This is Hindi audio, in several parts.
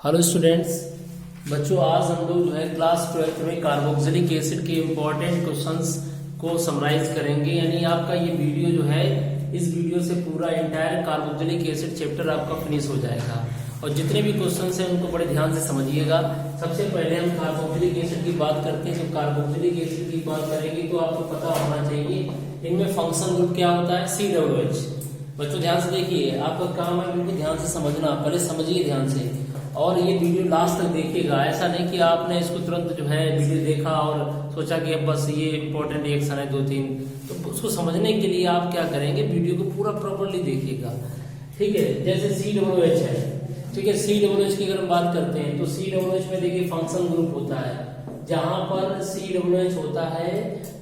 हेलो स्टूडेंट्स, बच्चों आज हम लोग जो है क्लास 12th में कार्बोक्सिलिक एसिड के इम्पोर्टेंट क्वेश्चंस को समराइज करेंगे। यानी आपका ये वीडियो जो है, इस वीडियो से पूरा एंटायर कार्बोक्सिलिक एसिड चैप्टर आपका फिनिश हो जाएगा। और जितने भी क्वेश्चंस हैं उनको बड़े ध्यान से समझिएगा। सबसे पहले हम कार्बोक्सिलिक एसिड की बात करते हैं। जब कार्बोक्सिलिक एसिड की बात करेंगे तो आपको पता होना चाहिए इनमें फंक्शन ग्रुप क्या होता है, COOH। बच्चों ध्यान से देखिए, आपका काम है बिल्कुल ध्यान से समझना, पहले समझिए ध्यान से और ये वीडियो लास्ट तक देखिएगा। ऐसा नहीं कि आपने इसको तुरंत जो है वीडियो देखा और सोचा कि अब बस ये इंपॉर्टेंट रिएक्शन है 2-3, तो उसको समझने के लिए आप क्या करेंगे, वीडियो को पूरा प्रॉपर्ली देखिएगा। ठीक है, जैसे COOH है, ठीक है, COOH की अगर हम बात करते हैं तो COOH में देखिए फंक्शन ग्रुप होता है। जहां पर COOH होता है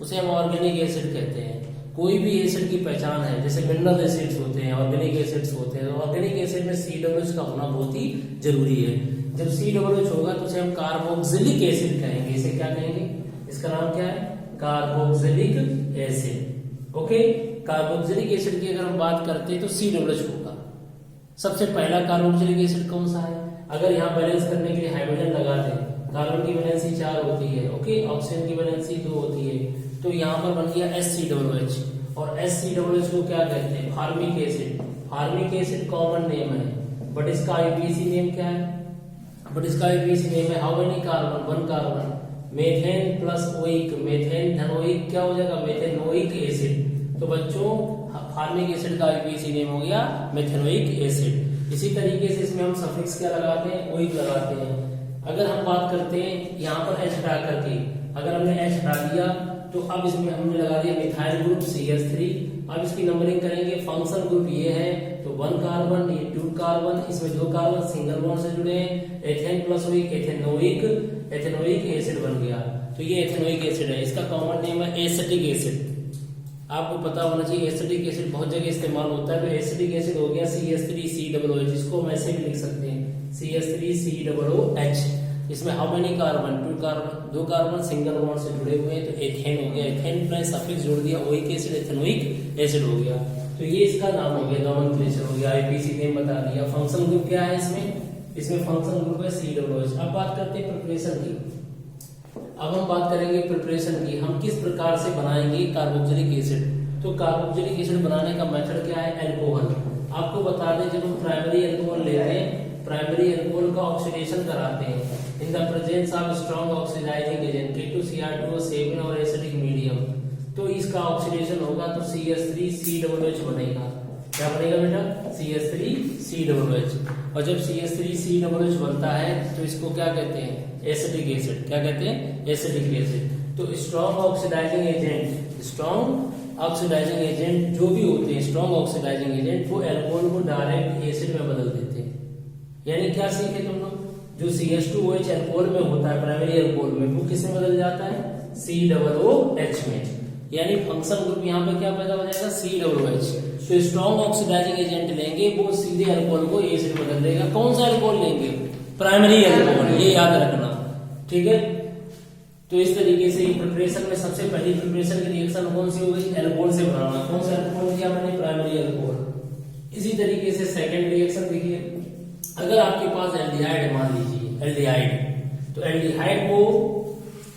उसे हम ऑर्गेनिक एसिड कहते हैं। कोई भी एसिड की पहचान है, जैसे मिनरल एसिड्स होते हैं, ऑर्गेनिक एसिड्स होते हैं, तो ऑर्गेनिक एसिड में COOH का होना बहुत ही जरूरी है। जब COOH होगा तो उसे हम कार्बोक्सिलिक एसिड कहेंगे। इसे क्या कहेंगे, इसका नाम क्या है, carboxylic acid. Okay, carboxylic acid की अगर हम बात करते हैं तो COOH होगा। सबसे पहला कार्बोक्सिलिक एसिड कौन सा है, अगर यहाँ बैलेंस करने के लिए हाइड्रोजन लगा दें, कार्बन की वैलेंसी 4 होती है, ओके, ऑक्सीजन की वैलेंसी 2 होती है, तो यहाँ पर बन गया HCOOH। और HCOOH को क्या कहते हैं, formic acid. Formic acid common name है, बट इसका आईपीसी नेम क्या है, how many carbon, 1 carbon. Methane plus oic, methane धनोइक क्या हो जाएगा, मेथेनोइक एसिड। तो बच्चों फार्मिक एसिड का आईपीसी नेम हो गया मेथेनोइक एसिड। इसी तरीके से इसमें हम सफिक्स क्या लगाते हैं, ओइक लगाते हैं। अगर हम बात करते हैं यहाँ पर H हटा करके, अगर हमने H हटा दिया तो अब इसमें हमने लगा दिया मिथाइल ग्रुप CH3। अब इसकी नंबरिंग करेंगे, फंक्शन ग्रुप ये है तो 1 कार्बन, ये 2 कार्बन, इसमें 2 कार्बन सिंगल बॉन्ड से जुड़े हैं, ethane plus oic, ethanoic acid बन गया। तो ये एथेनोइक एसिड है, इसका कॉमन नेम है एसिटिक एसिड। आपको पता होना चाहिए एसिटिक एसिड बहुत जगह इस्तेमाल होता है। तो एसिटिक एसिड हो गया CH3COOH, इसको हम ऐसे भी लिख सकते हैं CH3COOH। इसमें how many carbon, 2 carbon single bond से जुड़े हुए हैं, तो एथेन हो गया, एथेन में सफिक्स जोड़ दिया, ओइक एसिड, एथेनोइक एसिड हो गया। तो ये इसका नाम हो गया, नॉमेनक्लेचर हो गया, आईपीसी नेम बता दिया। फंक्शन ग्रुप क्या है इसमें फंक्शन ग्रुप है COOH। अब बात करते हैं प्रिपरेशन की। अब हम बात करेंगे प्रिपरेशन की, हम किस प्रकार से बनाएंगे कार्बोक्सिलिक एसिड। तो कार्बोक्सिलिक एसिड बनाने का मेथड क्या है, अल्कोहल। आपको बता दें, जब हम प्राइमरी अल्कोहल लेते हैं, प्राइमरी अल्कोहल का ऑक्सीडेशन कराते हैं in the presence of strong oxidising agent K2Cr2O7 और एसिडिक मीडियम, तो इसका ऑक्सीडेशन होगा तो CH3COOH बनेगा। क्या बनेगा बेटा, CH3COOH। और जब CH3COOH बनता है तो इसको क्या कहते हैं, एसिडिक एसिड। क्या कहते हैं, एसिडिक एसिड। तो स्ट्रॉन्ग ऑक्सीडाइजिंग एजेंट जो भी होते हैं, स्ट्रॉन्ग ऑक्सीडाइजिंग एजेंट, वो अल्कोहल को डायरेक्ट एसिड में बदल देते हैं। यानी क्या सीखे तुम लोग, जो CH2OH अल्कोहल में होता है, प्राइमरी अल्कोहल में, वो किसमें बदल जाता है, COOH में। यानी फंक्शन ग्रुप यहाँ पे क्या पैदा हो जाएगा, COOH। तो स्ट्रॉन्ग ऑक्सीडाइजिंग एजेंट लेंगे, वो सीधे अल्कोहल को एसिड बदल देगा। कौन सा अल्कोहल लेंगे, प्राइमरी अल्कोहल, ये याद रखना, ठीक है। तो इस तरीके से प्रिपरेशन में सबसे पहली प्रिपरेशन की रिएक्शन कौन सी हो गई, अल्कोहल से बनाना। कौन सा अल्कोहल किया मैंने, प्राइमरी अल्कोहल। इसी तरीके से सेकेंड रिएक्शन देखिए, अगर आपके पास एल्डिहाइड, मान लीजिए एल्डिहाइड, तो एल्डिहाइड को,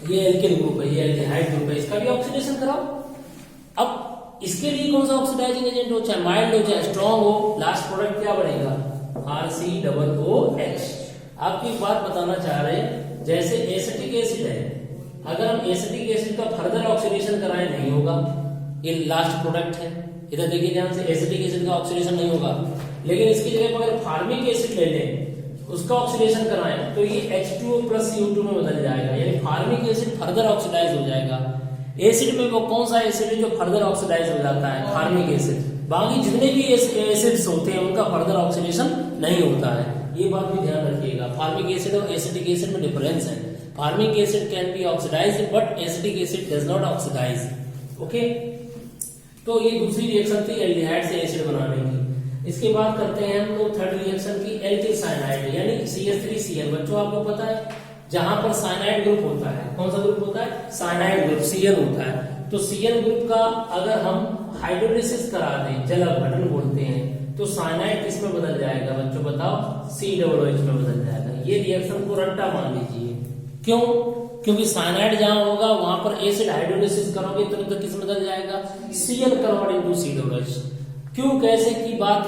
ये एल्किल ग्रुप है, ये एल्डिहाइड ग्रुप है, इसका भी ऑक्सीडेशन कराओ। अब इसके लिए कौन सा ऑक्सीडाइजिंग एजेंट हो, चाहे माइल्ड हो चाहे स्ट्रॉन्ग हो, लास्ट प्रोडक्ट क्या बनेगा, RCOOH। आपको एक बात बताना चाह रहे हैं, जैसे एसिटिक एसिड है, अगर हम एसिटिक एसिड का फर्दर ऑक्सीडेशन कराएं नहीं होगा, ये लास्ट प्रोडक्ट है। इधर देखिए ध्यान से, एसिटिक एसिड का ऑक्सीडेशन नहीं होगा, लेकिन इसकी जगह पर अगर फार्मिक एसिड ले लें, उसका ऑक्सीडेशन कराएं, तो ये H2O प्लस CO2 में बदल जाएगा। यानी फार्मिक एसिड फर्दर ऑक्सीडाइज हो जाएगा। एसिड में वो कौन सा एसिड है जो फर्दर ऑक्सीडाइज हो जाता है, फार्मिक एसिड। बाकी जितने भी एसिड्स होते हैं उनका फर्दर ऑक्सीडेशन नहीं होता है, ये बात भी ध्यान रखिएगा। फार्मिक एसिड और एसिडिक एसिड में डिफरेंस है। Formic acid can be oxidise but acetic acid does not oxidise. Okay, तो ये दूसरी रिएक्शन थी एल्डिहाइड से एसिड बनाने की। इसके बाद करते हैं हम लोग थर्ड रिएक्शन की, एल्किल साइनाइड यानी CH3Cl। बच्चों आपको पता है, जहां पर साइनाइड ग्रुप होता है, कौन सा ग्रुप होता है, साइनाइड ग्रुप, Cl होता है। तो Cl ग्रुप का अगर हम हाइड्रोलिसिस करा दें, जल अपघटन बोलते हैं, तो साइनाइड किस में बदल जाएगा बच्चों बताओ, COOH में बदल जाएगा। ये रिएक्शन को रट्टा मान लीजिए। क्यों? क्योंकि साइनाइड जहां होगा वहां पर एसिड हाइड्रोलिसिस करोगे तो किस में बदल जाएगा, Cl कन्वर्ट इनटू COOH। क्यों कैसे की बात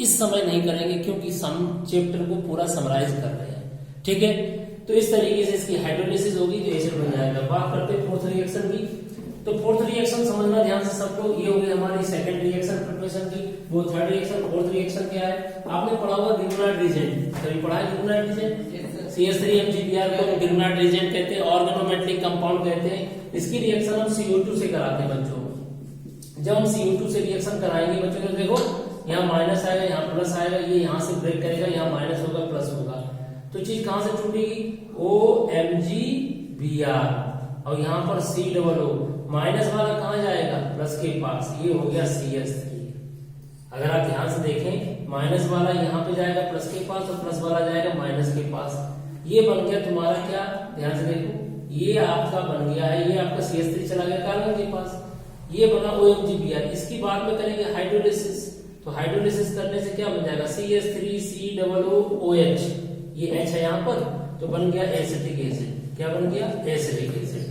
इस समय नहीं करेंगे, क्योंकि हम चैप्टर को पूरा समराइज कर रहे हैं, ठीक है। तो इस तरीके से इसकी हाइड्रोलिसिस होगी तो एसिड बन जाएगा। बात करते हैं फोर्थ रिएक्शन की। तो फोर्थ रिएक्शन समझना ध्यान से सब लोग, ये हो गई हमारी सेकंड रिएक्शन प्रिपरेशन की। वो थर्ड रिएक्शन, फोर्थ रिएक्शन क्या है आपने पढ़ा होगा, गिबरेलिक रिएजेंट। कभी पढ़ा है गिबरेलिक रिएजेंट? CH3MgBr को गिबरेलिक रिएजेंट कहते हैं, ऑर्गेनोमेटेलिक कंपाउंड कहते हैं। इसकी रिएक्शन हम CO2 से कराते हैं बच्चों। जब हम CO2 से रिएक्शन कराएंगे बच्चों तो देखो यहाँ माइनस आएगा, यहाँ प्लस आएगा, ये यहाँ से ब्रेक करेगा, यहाँ माइनस होगा प्लस होगा, तो चीज कहां से टूटेगी, OMgBr, और यहाँ पर COO, माइनस वाला कहां जाएगा, प्लस के पास, ये हो गया CH3। अगर आप ध्यान से देखें माइनस वाला यहाँ पे जाएगा प्लस के पास और प्लस वाला जाएगा माइनस के पास। ये बन गया तुम्हारा क्या, ध्यान से देखो, ये आपका बन गया है, ये आपका CH3 चला गया कार्बन के पास, ये बना OMgBr। इसकी बाद में करेंगे हाइड्रोलिसिस, तो हाइड्रोलिसिस करने से क्या बन जाएगा, CH3COOH, ये H है यहाँ पर, तो बन गया एसिटिक एसिड। क्या बन गया, एसिटिक एसिड।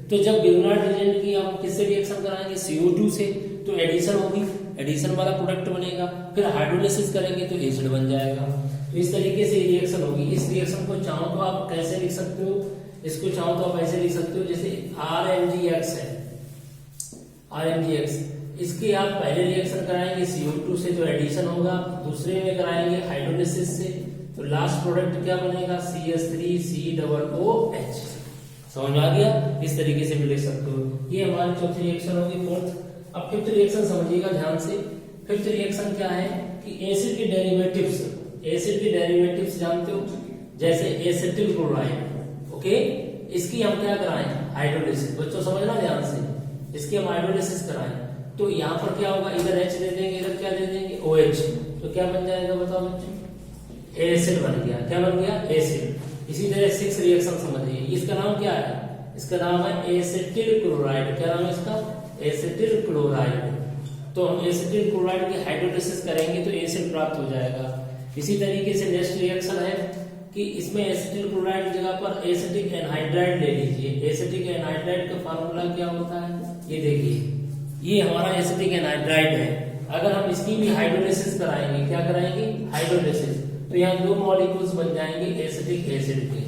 तो जब गिबरेलिक रिएजेंट की हम किससे रिएक्शन कराएंगे, CO2 से, तो एडिशन होगी, एडिशन वाला प्रोडक्ट बनेगा, फिर हाइड्रोलिसिस करेंगे तो एसिड बन जाएगा। तो इस तरीके से रिएक्शन होगी। इस रिएक्शन को चाहो तो आप कैसे लिख सकते हो, इसको चाहो तो आप ऐसे लिख सकते हो जैसे RMgX है, RMgX, इसके आप पहले रिएक्शन कराएंगे CO2 से तो एडिशन होगा, दूसरे में कराएंगे हाइड्रोलिसिस से, तो लास्ट प्रोडक्ट क्या बनेगा, CH3COOH। समझ में आ गया, इस तरीके से भी लिख सकते हो। ये हमारी चौथी रिएक्शन होगी, फोर्थ। अब फिफ्थ रिएक्शन समझिएगा ध्यान से। फिफ्थ रिएक्शन क्या है कि एसिड के डेरिवेटिव्स, एसिड के डेरिवेटिव्स जानते हो, जैसे एसिटिल क्लोराइड, ओके, इसकी हम क्या कराएं, हाइड्रोलिसिस। बच्चों समझना ध्यान से, इसकी हम हाइड्रोलिसिस कराएं तो यहाँ पर क्या होगा, इधर H दे देंगे, इधर क्या दे देंगे, OH, तो क्या बन जाएगा बताओ बच्चों, एसिड बन गया। क्या बन गया, एसिड। इसी तरह सिक्स रिएक्शन समझिए, इसका नाम क्या है, इसका नाम है एसिटिल क्लोराइड। क्या नाम है इसका, एसिटिल क्लोराइड। तो हम एसिटिल क्लोराइड की हाइड्रोलिसिस करेंगे तो एसिड प्राप्त हो जाएगा। इसी तरीके से नेक्स्ट रिएक्शन है कि इसमें एसिटिल क्लोराइड की जगह पर एसिटिक एनहाइड्राइड ले लीजिए। एसिटिक एनहाइड्राइड का फार्मूला क्या होता है, ये देखिए, ये हमारा एसिटिक एनहाइड्राइड है। अगर हम इसकी भी हाइड्रोलिसिस कराएंगे, क्या कराएंगे, हाइड्रोलिसिस, तो यहाँ दो मॉलिक्यूल्स बन जाएंगे एसिटिक एसिड के।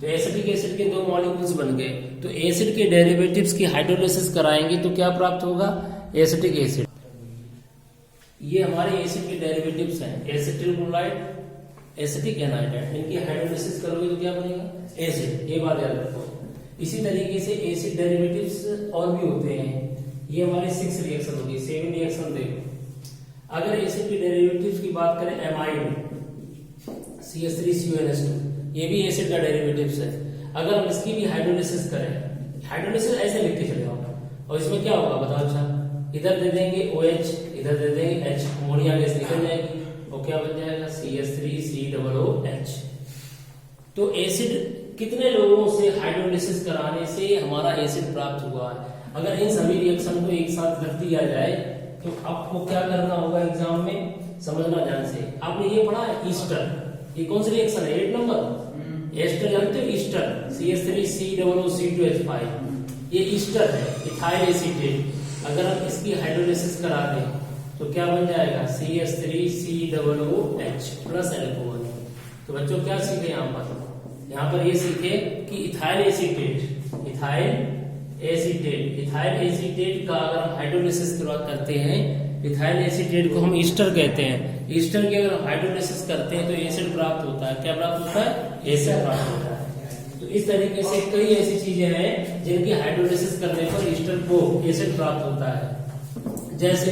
तो एसिटिक एसिड के दो मॉलिक्यूल्स बन गए, तो एसिड के डेरिवेटिव्स की हाइड्रोलिसिस कराएंगे तो क्या प्राप्त होगा, एसिटिक एसिड। ये हमारे एसिड के डेरिवेटिव्स हैं, एसिटिल क्लोराइड, एसिटिक एनहाइड्राइड। इनकी हाइड्रोलिसिस करोगे तो क्या बनेगा, एसिड। ये बात याद रखो। इसी तरीके से एसिड डेरिवेटिव्स और भी होते हैं। ये हमारी 6 रिएक्शन होगी। 7 रिएक्शन देखो, अगर एसिड के डेरिवेटिव्स की बात करें, एमाइड CH3CONH2, ये भी एसिड का डेरिवेटिव्स है। अगर हम इसकी भी हाइड्रोलिसिस करें, हाइड्रोलिसिस ऐसे लिख के चले आओ, और इसमें क्या होगा बताओ, अच्छा इधर दे देंगे OH, इधर दे देंगे H, अमोनिया गैस निकल जाएगी, वो क्या बन जाएगा, CH3COOH। तो एसिड कितने लोगों से हाइड्रोलिसिस कराने से हमारा एसिड प्राप्त हुआ है। अगर इन सभी रिएक्शन को एक साथ रख दिया जाए तो आपको क्या करना होगा एग्जाम में, समझना ध्यान से। आपने ये पढ़ा है ईस्टर, ये कौन सी रिएक्शन है, 8 नंबर एस्टर, जानते हो ईस्टर, CH3COO2H5, ये ईस्टर है, इथाइल एसीटेट। अगर हम इसकी हाइड्रोलिसिस करा दें तो क्या बन जाएगा, CH3COOH प्लस एल्कोहल। तो बच्चों क्या सीखे यहाँ पर ये सीखे कि इथाइल एसीटेट, इथाइल एसीटेट का अगर हम हाइड्रोलिसिस करते हैं, इथाइल एसीटेट को हम ईस्टर कहते हैं। ईस्टर की अगर हम हाइड्रोलिसिस करते हैं तो एसिड प्राप्त होता है। क्या प्राप्त होता है, एसिड प्राप्त होता है। तो इस तरीके से कई ऐसी चीजें हैं जिनकी हाइड्रोलिसिस करने पर ईस्टर को एसिड प्राप्त होता है। जैसे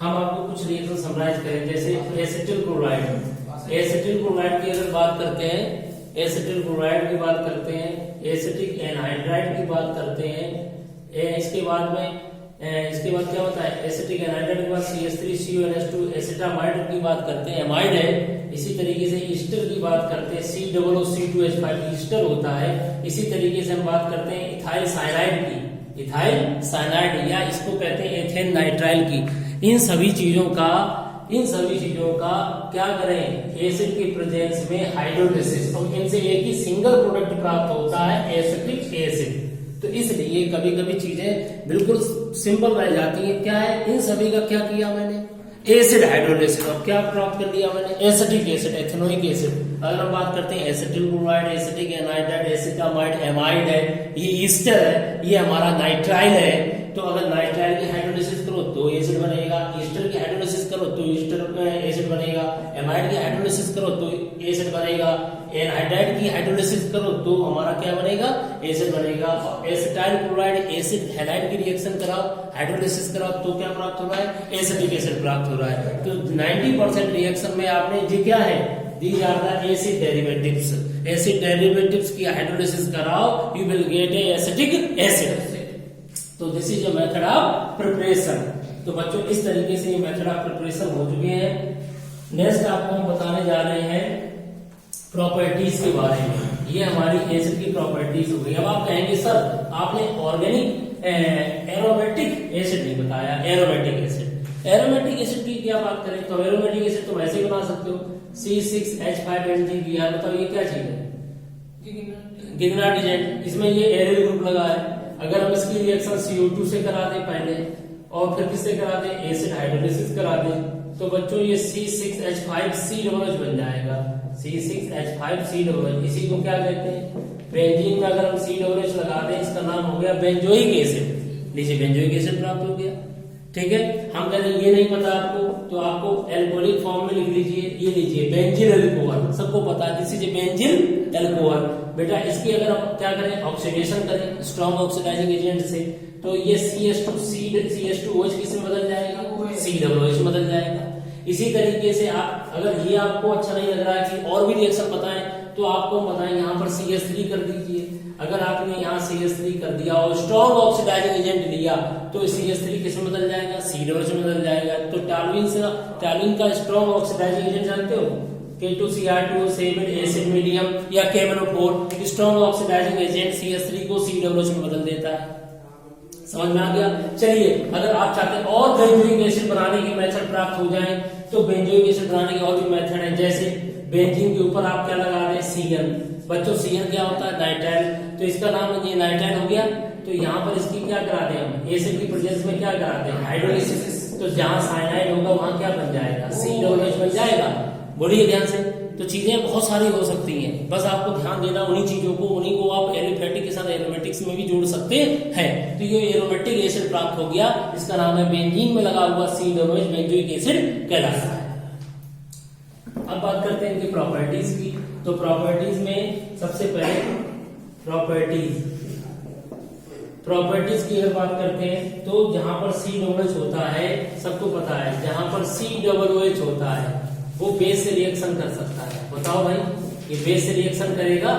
हम आपको कुछ रिएक्शन समराइज करें, जैसे एसिटिल क्लोराइड। एसिटिल क्लोराइड की अगर बात करते हैं, एसिटिल क्लोराइड की बात करते हैं, एसिटिक एनहाइड्राइड की बात करते हैं, इसके बाद क्या होता है, एसिटिक एनहाइड्राइड के बाद CH3CONH2 एसिटामाइड की बात करते हैं, एमाइड है। इसी तरीके से ईस्टर की बात करते हैं, COOC2H5 ईस्टर होता है। इसी तरीके से हम बात करते हैं इथाइल साइनाइड की, इथाइल साइनाइड, या इसको कहते हैं एथेन नाइट्राइल की। इन सभी चीजों का इन सभी चीजों का क्या करें, एसिड के प्रेजेंस में हाइड्रोलिसिस, तो इनसे एक ही सिंगल प्रोडक्ट प्राप्त होता है एसिटिक एसिड। तो इसलिए कभी कभी चीजें बिल्कुल सिंपल रह जाती है। क्या है, इन सभी का क्या किया मैंने, एसिड हाइड्रोलिसिस, और क्या प्राप्त कर लिया मैंने, एसिटिक एसिड, एथेनोइक एसिड। अगर हम बात करते हैं acetyl chloride, acetic anhydride, acetamide, amide है, ये ईस्टर है, ये हमारा नाइट्राइल है। तो अगर नाइट्राइल की हाइड्रोलिसिस करो तो एसिड बनेगा, ईस्टर की हाइड्रोलिसिस करो तो ईस्टर एसिड बनेगा, एमाइड की हाइड्रोलिसिस करो तो एसिड बनेगा, एनहाइड्राइड की हाइड्रोलिसिस करो तो हमारा क्या बनेगा, एसिड बनेगा। और एसिटाइल क्लोराइड एसिड हैलाइड की रिएक्शन कराओ, हाइड्रोलिसिस कराओ तो क्या प्राप्त हो रहा है, एसिटिक एसिड प्राप्त हो रहा है। तो 90% रिएक्शन में आपने जी क्या है, these are the acid derivatives, acid derivatives की हाइड्रोलिसिस कराओ, you will get a acidic acid। तो this is a method of preparation. तो बच्चों इस तरीके से ये मेथड ऑफ प्रिपरेशन हो चुके हैं। नेक्स्ट आपको हम बताने जा रहे हैं प्रॉपर्टीज के बारे में। ये हमारी एसिड की प्रॉपर्टीज हो गई। अब आप कहेंगे सर आपने ऑर्गेनिक एरोमेटिक एसिड नहीं बताया, एरोमेटिक एसिड। एरोमेटिक एसिड की क्या बात करें तो एरोमेटिक एसिड तो वैसे ही बना सकते हो, C6H5NG बताओ ये क्या चीज है, गिगनार्ड एजेंट। इसमें ये एरियल ग्रुप लगा है। अगर हम इसकी रिएक्शन CO2 से करा दें पहले और फिर किससे करा दें, एसिड हाइड्रोलिसिस करा दें, तो बच्चों ये C6H5COOH बन जाएगा, C6H5COOH। इसी को क्या कहते हैं, बेंजीन में अगर हम COOH लगा दें इसका नाम हो गया बेंजोइक एसिड। लीजिए बेंजोइक एसिड प्राप्त हो गया। ठीक है, हम कहते हैं ये नहीं पता आपको तो आपको एल्कोहलिक फॉर्म में लिख लीजिए, ये लीजिए बेंजील अल्कोहल, सबको पता है दिस इज बेंजील अल्कोहल। बेटा इसकी अगर हम क्या करें, ऑक्सीडेशन करें स्ट्रॉन्ग ऑक्सीडाइजिंग एजेंट से, तो ये CH2OH किसमें बदल जाएगा, COOH में बदल जाएगा। इसी तरीके से आप अगर ये आपको अच्छा नहीं लग रहा है कि और भी रिएक्शन बताएं तो आपको बताएं यहाँ पर CH3 कर दीजिए। अगर आपने यहाँ CH3 कर दिया और स्ट्रॉन्ग ऑक्सीडाइजिंग एजेंट लिया तो CH3 किसमें बदल जाएगा, COOH में बदल जाएगा। तो टॉल्यूइन का स्ट्रॉन्ग ऑक्सीडाइजिंग एजेंट जानते हो, K2Cr2 एसिड मीडियम या KMnO4 strong oxidising agent CH3 को COOH में बदल देता है। समझ में आ गया। चलिए अगर आप चाहते हैं और बेंजोइक एसिड बनाने की मेथड प्राप्त हो जाए तो बेंजोइक एसिड बनाने के और भी मेथड है। जैसे बेंजीन के ऊपर आप क्या लगा दें, CN। बच्चों CN क्या होता है, नाइट्राइल। तो इसका नाम ये नाइट्राइल हो गया। तो यहाँ पर इसकी क्या करा दें हम, एसिड की प्रेजेंस में क्या कराते हैं, हाइड्रोलिसिस। तो जहां साइनाइड होगा वहां क्या बन जाएगा, COOH बन जाएगा। बोलिए ध्यान से। तो चीजें बहुत सारी हो सकती हैं, बस आपको ध्यान देना उन्हीं चीजों को, उन्हीं को आप एलिफेटिक के साथ एरोमेटिक्स में भी जोड़ सकते हैं। तो ये एरोमेटिक एसिड प्राप्त हो गया, इसका नाम है बेंजीन में लगा हुआ COOH बेंजोइक एसिड कहलाता है। अब बात करते हैं इनकी प्रॉपर्टीज की। तो प्रॉपर्टीज में सबसे पहले प्रॉपर्टीज की अगर बात करते हैं तो जहां पर COOH होता है, सबको पता है, जहां पर COOH होता है वो बेस से रिएक्शन कर सकता है। बताओ भाई, ये बेस से रिएक्शन करेगा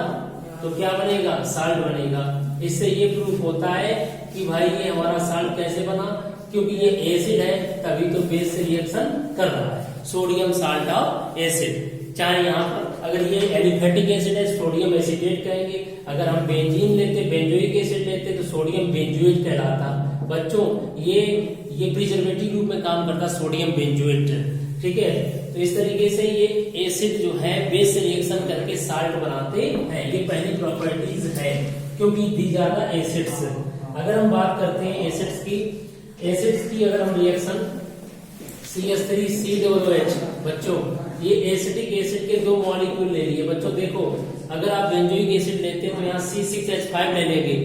तो क्या बनेगा, साल्ट बनेगा। इससे ये प्रूफ होता है कि भाई ये हमारा साल्ट कैसे बना, क्योंकि ये एसिड है तभी तो बेस से रिएक्शन कर रहा है। Sodium salt of acid. चाहे यहाँ पर अगर ये एलिफेटिक एसिड है सोडियम एसिडेट कहेंगे, अगर हम बेंजीन लेते बेंजोइक एसिड लेते तो सोडियम बेंजोएट कहलाता। बच्चों ये प्रिजर्वेटिव रूप में काम करता सोडियम बेंजोएट। ठीक है, तो इस तरीके से ये एसिड जो है बेस से रिएक्शन करके साल्ट बनाते हैं। ये पहली प्रॉपर्टीज है, क्योंकि दीज आर द एसिड्स। अगर हम बात करते हैं एसिड्स की अगर हम रिएक्शन CH3COOH, बच्चों ये एसिटिक एसिड के दो मॉलिक्यूल ले लिए। बच्चों देखो, अगर आप बेंजोइक एसिड लेते हैं तो यहाँ C6H5 ले लेंगे,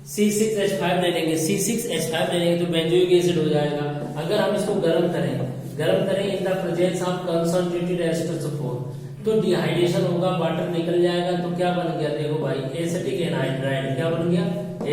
C6H5 ले लेंगे तो बेंजोइक एसिड हो जाएगा। अगर हम इसको गर्म करें इन the presence of concentrated H2SO4 तो डिहाइड्रेशन होगा, वाटर निकल जाएगा। तो क्या बन गया, देखो भाई एसिटिक एनहाइड्राइड। क्या बन गया,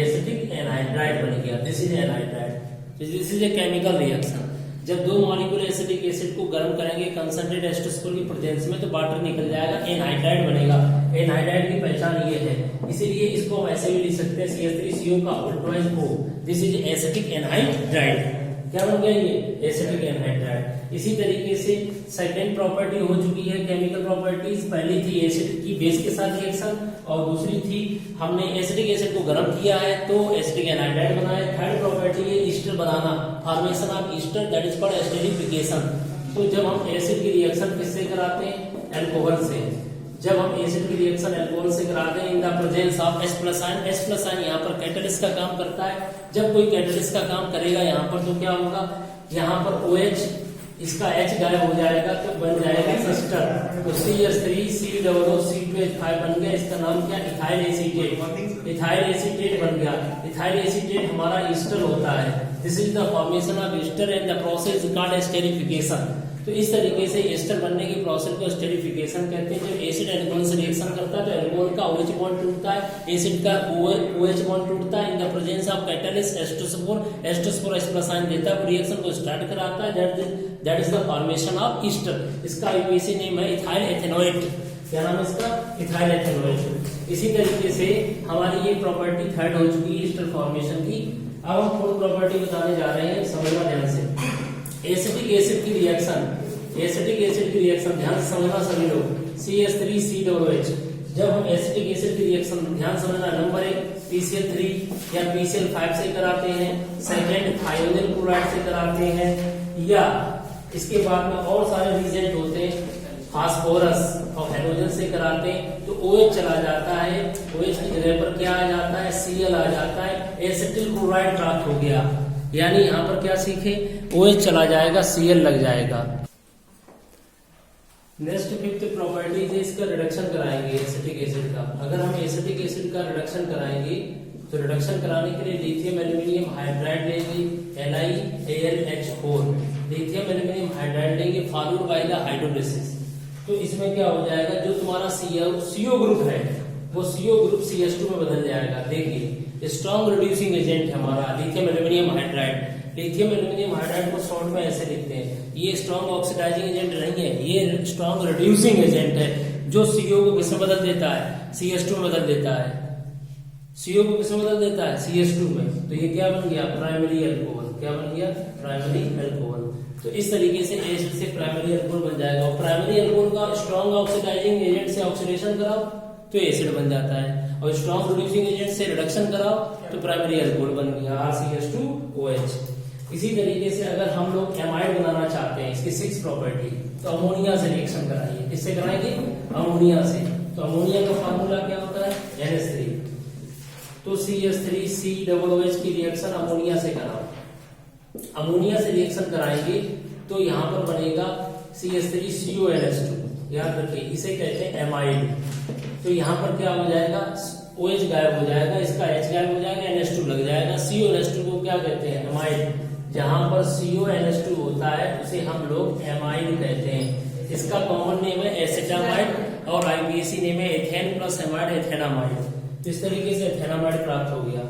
एसिटिक एनहाइड्राइड बन गया। This is anhydride. This is a chemical reaction. जब दो मॉलिक्यूल एसिटिक एसिड को गर्म करेंगे कंसंट्रेटेड H2SO4 की प्रेजेंस में तो वाटर निकल जाएगा, एनहाइड्राइड बनेगा। एनहाइड्राइड की पहचान ये है, इसीलिए इसको हम ऐसे भी लिख सकते हैं CH3CO का उल्टा O। This is acetic anhydride. क्या बन गया, ये एसिटिक एनहाइड्राइड। इसी तरीके से सेकेंड प्रॉपर्टी हो चुकी है केमिकल प्रॉपर्टीज। पहली थी एसिड की बेस के साथ रिएक्शन और दूसरी थी हमने एसिटिक एसिड को गर्म किया है तो एसिटिक एनहाइड्राइड बना है। थर्ड प्रॉपर्टी है Easter banana, formation of Easter, that is called esterification. तो जब हम एसिड की रिएक्शन किससे कराते हैं, अल्कोहल से, जब हम एसिड की रिएक्शन अल्कोहल से कराते हैं in the presence of H+ ion, H+ ion यहाँ पर कैटलिस्ट का काम करता है। जब कोई कैटलिस्ट का काम करेगा यहाँ पर तो क्या होगा, यहाँ पर OH, इसका H गायब हो जाएगा तो बन जाएगा एस्टर, तो CH3COOC2H5 बन गया। इसका नाम क्या, इथाइल एसीटेट, इथाइल एसीटेट बन गया। इथाइल एसीटेट हमारा ईस्टर होता है। This is the formation of Easter and the process is called esterification. तो इस तरीके से एस्टर बनने की प्रोसेस को एस्टेरिफिकेशन कहते हैं। जब एसिड अल्कोहल से रिएक्शन करता है तो अल्कोहल का OH बॉन्ड टूटता है, एसिड का OH बॉन्ड टूटता है। इन the presence of catalyst H+, H+ ion देता है, रिएक्शन को स्टार्ट कराता है। That is the formation of Easter. इसका IUPAC नेम है इथाइल एथेनोएट। क्या नाम है इसका, इथाइल एथेनोएट। इसी तरीके से हमारी ये प्रॉपर्टी थर्ड हो चुकी है ईस्टर फॉर्मेशन की। अब हम फोर्थ प्रॉपर्टी बताने जा रहे हैं, समझना ध्यान से। एसिटिक एसिड की रिएक्शन, एसिटिक एसिड की रिएक्शन ध्यान से समझना सभी लोग, CH3COOH। जब हम एसिटिक एसिड की रिएक्शन ध्यान समझना, नंबर 1 PCl3 या PCl5 से कराते हैं, सेकंड थायोनिल क्लोराइड से कराते हैं, या इसके बाद में और सारे रिएजेंट होते हैं, फास्फोरस और हेलोजन से कराते हैं तो OH चला जाता है, OH की जगह पर क्या आ जाता है, Cl आ जाता है, एसिटिल क्लोराइड प्राप्त हो गया। यानी यहाँ पर क्या सीखे, OH चला जाएगा, Cl लग जाएगा। नेक्स्ट फिफ्थ प्रॉपर्टी है, इसका रिडक्शन कराएंगे एसिटिक एसिड का। अगर हम एसिटिक एसिड का रिडक्शन कराएंगे तो रिडक्शन कराने के लिए लिथियम एल्यूमिनियम हाइड्राइड लेंगे, LiAlH4, लिथियम एल्यूमिनियम हाइड्राइड लेंगे फॉलोड बाय द हाइड्रोलिसिस। तो इसमें क्या हो जाएगा, जो तुम्हारा CO ग्रुप है वो CO ग्रुप CH2 में बदल जाएगा। देखिए स्ट्रॉन्ग रिड्यूसिंग एजेंट है हमारा lithium aluminium hydride. Lithium aluminium hydride को शॉर्ट में ऐसे लिखते हैं, ये स्ट्रॉन्ग ऑक्सीडाइजिंग एजेंट नहीं है, ये स्ट्रॉन्ग रिड्यूसिंग एजेंट है, जो CO को किसमें बदल देता है, CH2 में बदल देता है। CO को किसमें बदल देता है, CH2 में। तो ये क्या बन गया, प्राइमरी अल्कोहल। क्या बन गया, प्राइमरी अल्कोहल। तो इस तरीके से एसिड से प्राइमरी अल्कोहल बन जाएगा। और प्राइमरी अल्कोहल का स्ट्रॉन्ग ऑक्सीडाइजिंग एजेंट से ऑक्सीडेशन कराओ तो एसिड बन जाता है, और स्ट्रॉन्ग रिड्यूसिंग एजेंट से रिडक्शन कराओ तो प्राइमरी अल्कोहल बन गया RCH2OH। इसी तरीके से अगर हम लोग एमाइड बनाना चाहते हैं, इसकी 6 प्रॉपर्टी, तो अमोनिया से रिएक्शन कराइए। किससे कराएंगे, अमोनिया से। तो अमोनिया का फार्मूला क्या होता है, NH3। तो CH3COOH की रिएक्शन अमोनिया से कराओ। अमोनिया से रिएक्शन कराएंगे तो यहाँ पर बनेगा CH3CONH2। याद रखिए, इसे कहते हैं एमाइड। तो यहाँ पर क्या हो जाएगा, OH गायब हो जाएगा, इसका H गायब हो जाएगा, NH2 लग जाएगा। CONH2 को क्या कहते हैं, एमाइड। जहां पर CONH2 होता है उसे हम लोग एमाइड कहते हैं। इसका कॉमन नेम है एसिटामाइड और IUPAC नेम है एथेन प्लस एमाइड, एथेनामाइड। तो इस तरीके से एथेनामाइड प्राप्त हो गया।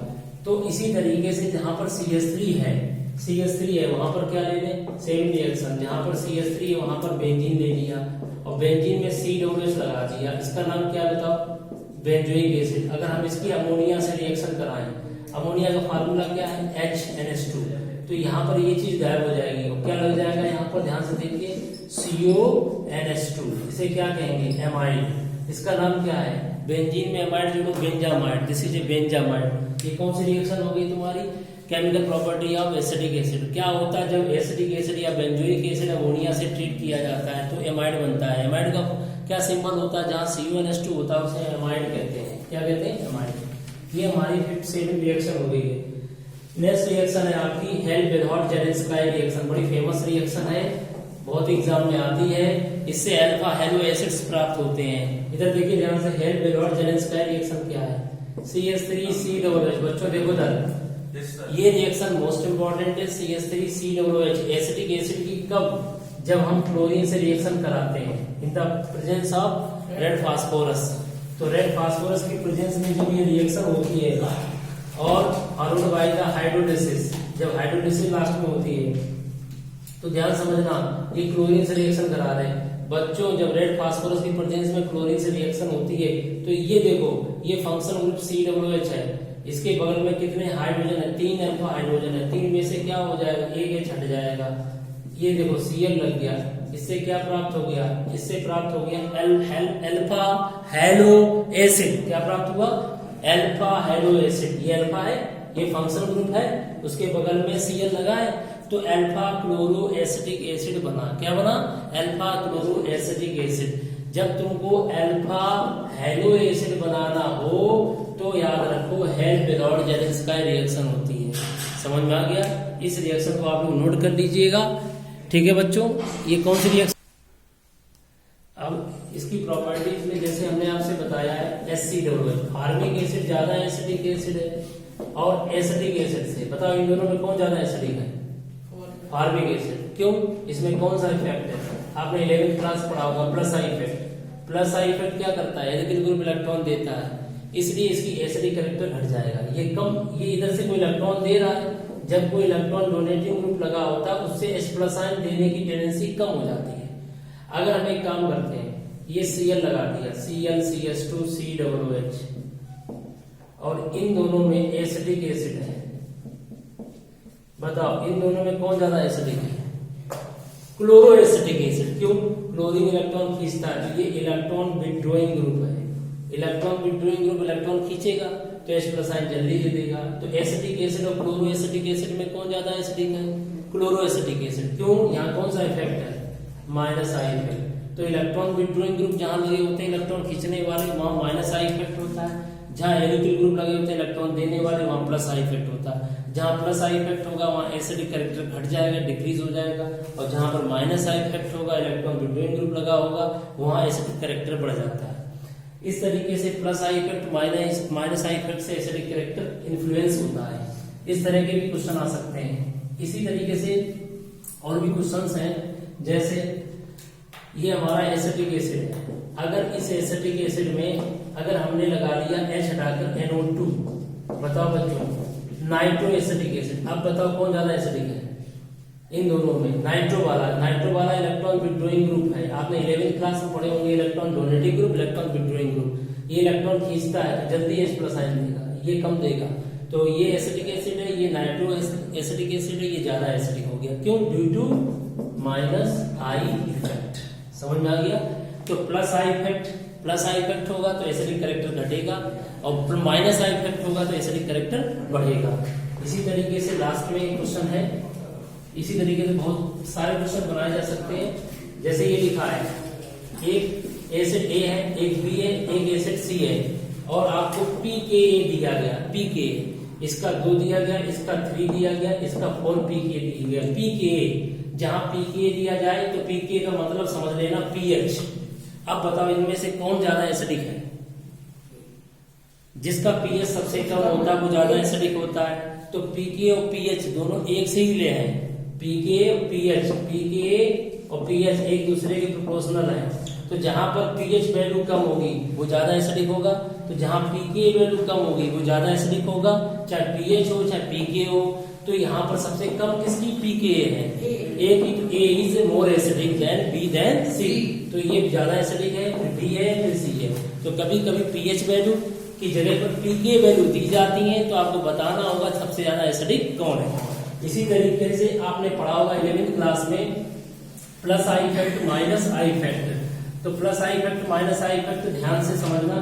तो इसी तरीके से जहां पर CH3 है वहां पर क्या ले लें, सेम रिएक्शन। जहां पर CH3 है वहां पर बेंजीन ले लिया और बेंजीन में COOH लगा दिया। इसका नाम क्या बताओ, बेंजोइक एसिड। अगर हम इसकी अमोनिया से रिएक्शन कराएं, अमोनिया का फार्मूला क्या है, HNH2। तो यहाँ पर ये चीज गायब हो जाएगी और क्या लग जाएगा, यहाँ पर ध्यान से देखिए CONH2। इसे क्या कहेंगे, एमाइड। इसका नाम क्या है, बेंजीन में एमाइड जोड़ो, benzamide. This is a benzamide. ये कौन सी रिएक्शन हो गई तुम्हारी, chemical property of acetic acid. क्या होता है, जब एसिटिक एसिड या बेंजोइक एसिड अमोनिया से ट्रीट किया जाता है तो एमाइड बनता है। एमाइड का क्या सिंबल होता है, जहाँ CONH2 होता है उसे एमाइड कहते हैं। क्या कहते हैं, एमाइड। ये हमारी 5th रिएक्शन हो गई है। नेक्स्ट रिएक्शन है आपकी हेल-बेनहॉट-जेलेंस्काई रिएक्शन। बड़ी फेमस रिएक्शन है, बहुत एग्जाम में आती है। इससे अल्फा हेलो एसिड्स प्राप्त होते हैं। इधर देखिए ध्यान से, हेल-बेनहॉट-जेलेंस्काई रिएक्शन क्या है, CH3COOH। बच्चों देखो इधर, ये रिएक्शन मोस्ट इंपॉर्टेंट है। CH3COOH एसिटिक एसिड की कब, जब हम क्लोरीन से रिएक्शन कराते हैं in the presence of red phosphorus. तो रेड फास्फोरस की प्रेजेंस में जब ये रिएक्शन होती है और फॉलोड बाय द हाइड्रोलिसिस, जब हाइड्रोलिसिस लास्ट में होती है तो ध्यान समझना, ये क्लोरीन से रिएक्शन करा रहे हैं बच्चों। जब रेड फास्फोरस की प्रेजेंस में क्लोरीन से रिएक्शन होती है तो ये देखो, ये फंक्शनल ग्रुप COOH है। इसके बगल में कितने हाइड्रोजन है, 3 अल्फा हाइड्रोजन है। 3 में से क्या हो जाएगा, एक H हट जाएगा। ये देखो Cl लग गया। इससे क्या प्राप्त हो गया, इससे प्राप्त हो गया अल्फा हेलो एसिड। क्या प्राप्त हुआ, अल्फा हेलो एसिड। ये अल्फा है, ये फंक्शनल ग्रुप है, उसके बगल में Cl लगा है। तो अल्फा क्लोरो एसिटिक एसिड बना। क्या बना? Alpha chloro acetic acid. जब तुमको अल्फा हेलो एसिड बनाना हो तो याद रखो हेल विदाउट जेलिंस का रिएक्शन होती है। समझ में आ गया? इस रिएक्शन को आप लोग नोट कर लीजिएगा। ठीक है बच्चों, ये कौन सी रिएक्शन? अब इसकी प्रॉपर्टीज में जैसे हमने आपसे बताया है HCOH, फार्मिक एसिड ज्यादा एसिडिक एसिड है और एसिडिक एसिड से बताओ इन दोनों में कौन ज्यादा एसिडिक है? Formic acid. क्यों? इसमें कौन सा इफेक्ट है? आपने 11th क्लास पढ़ा होगा, plus I effect. Plus I effect क्या करता है? एल्किल ग्रुप इलेक्ट्रॉन देता है, इसलिए इसकी एसिडिक कैरेक्टर घट जाएगा। ये कम, ये इधर से कोई इलेक्ट्रॉन दे रहा है, जब कोई इलेक्ट्रॉन डोनेटिंग ग्रुप लगा होता है उससे H+ आयन देने की टेंडेंसी कम हो जाती है। अगर हम एक काम करते हैं, ये Cl लगा दिया, Cl CH2 COOH, और इन दोनों में एसिडिक एसिड है, बताओ इन दोनों में कौन ज्यादा एसिडिक है? Chloro acidic acid. क्यों? क्लोरीन इलेक्ट्रॉन खींचता है, तो ये इलेक्ट्रॉन विथड्रॉइंग ग्रुप है। इलेक्ट्रॉन विथड्रॉइंग ग्रुप इलेक्ट्रॉन खींचेगा तो H+ आयन जल्दी दे देगा। तो एसिडिक एसिड और क्लोरो एसिडिक एसिड में कौन ज्यादा एसिडिक है? Chloro acidic acid. क्यों? यहाँ कौन सा इफेक्ट है? Minus I effect. तो इलेक्ट्रॉन विथड्रॉइंग ग्रुप जहां लगे होते हैं इलेक्ट्रॉन खींचने वाले, वहां माइनस आई इफेक्ट होता है। जहां एल्किल ग्रुप लगे होते हैं इलेक्ट्रॉन देने वाले, वहां प्लस आई इफेक्ट होता है। जहां प्लस आई इफेक्ट होगा वहां एसिडिक कैरेक्टर घट जाएगा, डिक्रीज हो जाएगा, और जहां पर माइनस आई इफेक्ट होगा, इलेक्ट्रॉन विथड्रॉइंग ग्रुप लगा होगा, वहां एसिडिक कैरेक्टर बढ़ जाता है। इस तरीके से plus I effect minus I effect से एसिडिक कैरेक्टर इन्फ्लुएंस होता है। इस तरह के भी क्वेश्चन आ सकते हैं। इसी तरीके से और भी क्वेश्चंस हैं, जैसे ये हमारा एसिटिक एसिड है। अगर इस एसिटिक एसिड में अगर हमने लगा लिया H हटाकर NO2, बताओ बच्चों, नाइट्रो एसिटिक एसिड। अब बताओ कौन ज्यादा एसिडिक है? इन दोनों में नाइट्रो वाला इलेक्ट्रॉन विथड्रॉइंग ग्रुप है। आपने 11th क्लास में पढ़े होंगे, electron donating group, electron withdrawing group. ये इलेक्ट्रॉन खींचता है तो जल्दी H+ आयन देगा, ये कम देगा। तो ये एसिटिक एसिड है, ये नाइट्रो एसिटिक एसिड है, ये ज्यादा एसिडिक हो गया। क्यों? Due to minus I effect. समझ में आ गया? तो प्लस आई इफेक्ट होगा तो एसिडिक कैरेक्टर घटेगा, और माइनस आई इफेक्ट होगा तो एसिडिक कैरेक्टर बढ़ेगा। इसी तरीके से लास्ट में एक क्वेश्चन है, इसी तरीके से बहुत सारे क्वेश्चन बनाए जा सकते हैं। जैसे ये लिखा है, एक एसिड A है, एक B है, एक एसिड C है, और आपको pKa दिया गया। pKa इसका 2 दिया गया, इसका 3 दिया गया, इसका 4 pKa दिया गया। pKa जहां pKa दिया जाए तो pKa का मतलब समझ लेना pH। अब बताओ इनमें से कौन ज्यादा एसिडिक है? जिसका pH सबसे कम होता है वो ज्यादा एसिडिक होता है। तो pKa और pH दोनों एक से ही ले हैं, pKa और pH एक दूसरे के प्रोपोर्शनल है। तो जहां पर pH वैल्यू कम होगी वो ज्यादा एसिडिक होगा, तो जहां pKa वैल्यू कम होगी वो ज्यादा एसिडिक होगा, चाहे pH हो चाहे pKa हो। तो यहाँ पर सबसे कम किसकी? pKa है। A is more acidic than B than C। तो ये ज्यादा एसिडिक है, फिर B है, फिर C है। तो कभी कभी pH वैल्यू की जगह पर pKa वैल्यू दी जाती है, तो आपको बताना होगा सबसे ज्यादा एसिडिक कौन है। इसी तरीके से आपने पढ़ा होगा 11th क्लास में plus I effect minus I effect. तो plus I effect minus I effect ध्यान से समझना।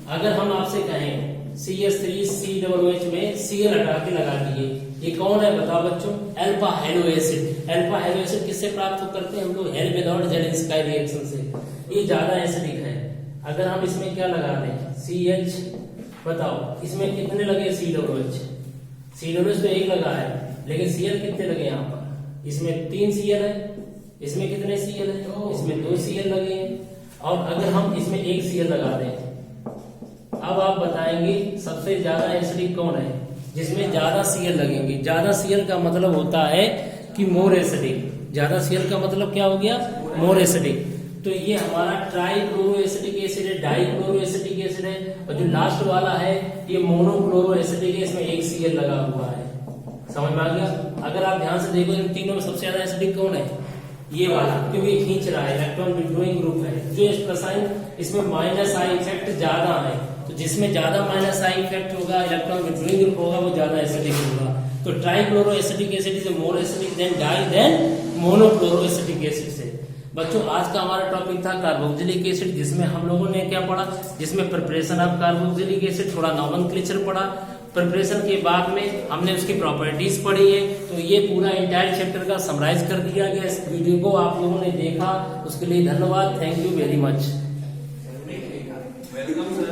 अगर हम आपसे कहें CH3COOH में Cl हटा के लगा दिए, ये कौन है बताओ बच्चों? Alpha hello acid. Alpha hello acid किससे प्राप्त करते हैं हम लोग? हेल विदाउट जेलिंस्की रिएक्शन से। ये ज्यादा एसिडिक है। अगर हम इसमें क्या लगा दें CH, बताओ इसमें कितने लगे COOH? COOH तो एक लगा है, लेकिन Cl कितने लगे यहाँ पर? इसमें 3 Cl है, इसमें कितने Cl है? इसमें 2 Cl लगे हैं। और अगर हम इसमें 1 Cl लगा दें, अब आप बताएंगे सबसे ज्यादा एसिडिक कौन है? जिसमें ज्यादा Cl लगेंगे। ज्यादा Cl का मतलब होता है कि मोर एसिडिक। ज्यादा Cl का मतलब क्या हो गया? More acidic. तो ये हमारा ट्राइक्लोरो एसिडिक एसिड है, डाइक्लोरो एसिडिक एसिड है, और जो लास्ट वाला है ये मोनोक्लोरो एसिडिक है, इसमें 1 Cl लगा हुआ है। समझ में आ गया? अगर आप ध्यान से देखो इन तीनों में सबसे ज्यादा एसिडिक कौन है? ये वाला, क्योंकि ये खींच रहा है, इलेक्ट्रॉन विथड्रॉइंग ग्रुप है। जो H+ आयन, इसमें माइनस आई इफेक्ट ज्यादा है, तो जिसमें ज्यादा माइनस आई इफेक्ट होगा, इलेक्ट्रॉन विथड्रॉइंग ग्रुप होगा, वो ज्यादा एसिडिक होगा। तो trichloro acetic acid is more acidic than di than monochloro acetic acid से। बच्चों आज का हमारा टॉपिक था कार्बोक्सिलिक एसिड, जिसमें हम लोगों ने क्या पढ़ा? जिसमें प्रिपरेशन ऑफ कार्बोक्सिलिक एसिड, थोड़ा नॉमेनक्लेचर पढ़ा, प्रिपरेशन के बाद में हमने उसकी प्रॉपर्टीज पढ़ी है। तो ये पूरा इंटायर चैप्टर का समराइज कर दिया गया। इस वीडियो को आप लोगों ने देखा उसके लिए धन्यवाद। Thank you very much. Welcome.